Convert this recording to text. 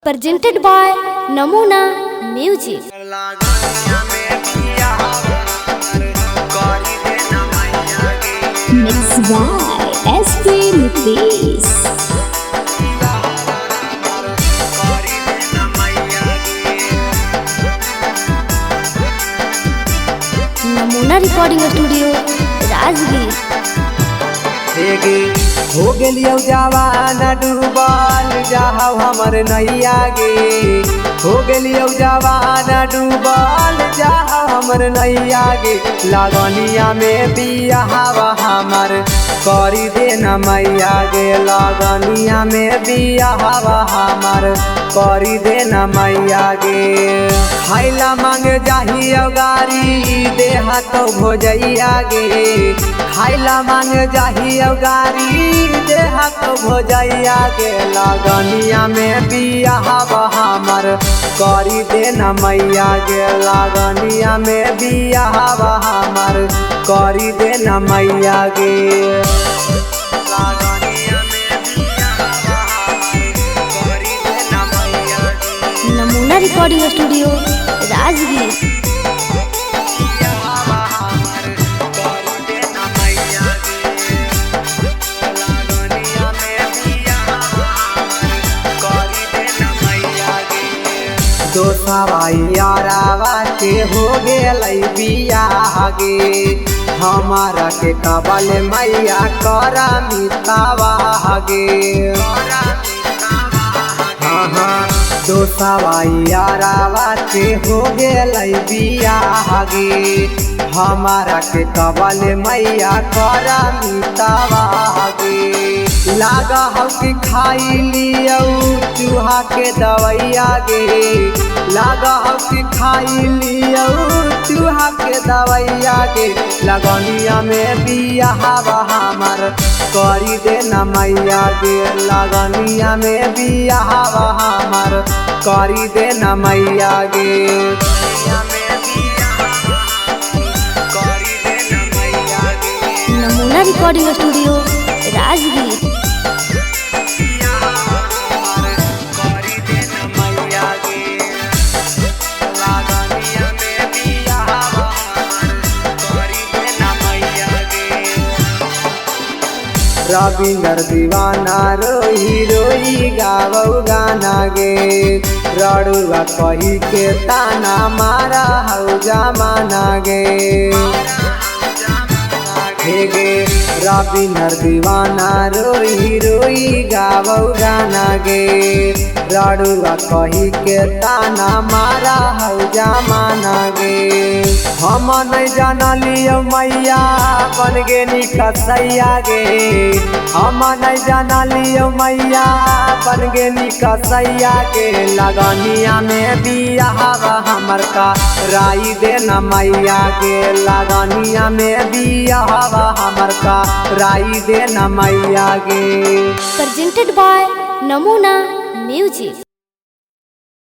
Presented by Namuna Music. Mixed by SP Nitish. नमूना recording studio Rajgir. हो गेलियो जवान डूबल जाहौ हमर नैया गे। हो गेलियो जवान डूबल जाहौ हमर नैया गे। लगनिया में बियाहवा हमर करी दे न मैया गे। लगनिया में बियाहवा हमर करी दे न मैया गे। खाइला मांगे जाहियो गारी देहा तो भोजैया गे। खाइला मांगे जाहियो गारी देहा तो भोजैया गे। लगनिया में बियाहवा हमर करी दे न मैया गे। लगनिया में बियाहवा हमर करी दे न मैया गे। नमूना रिकॉर्डिंग स्टूडियो राजगीर। दोसवाइयारावा के हो गेलै बियाह गे। हमारा के कबल मैया करा मितावा गे। दोसवाइयारावा के हो गेलै बियाह गे। हमारा के कबल मैया करा मितावा गे। लागा हौ कि खाई लियो चूहा के दवैया गे। लागा हौ कि खाई लियो चूहा के दवैया गे। लगनिया में बियाहवा हमर करी दे न मैया गे। लगनिया में बियाहवा हमर करी दे न मैया गे। नमूना रिकॉर्डिंग स्टूडियो राजगीर। रविंदर दीवाना रोई रोई गावौ गाना गे। रड़ुआ कही के ताना मारा हौ जमाना गे। हे गे रविंदर दीवाना रोई रोई गावौ गाना गे। रड़ुआ कही के ताना मारा हौ जमाना गे। हम नहीं जानलियो मैया बन गेनी कसैया गे। हम नहीं जानलियो मैया बन गेनी कसैया गे। लगनिया में बियाहवा हमर का राई दे न मैया गे। लगनिया में बियाहवा हमर का राई दे न मैया गे। Presented by Namuna Music.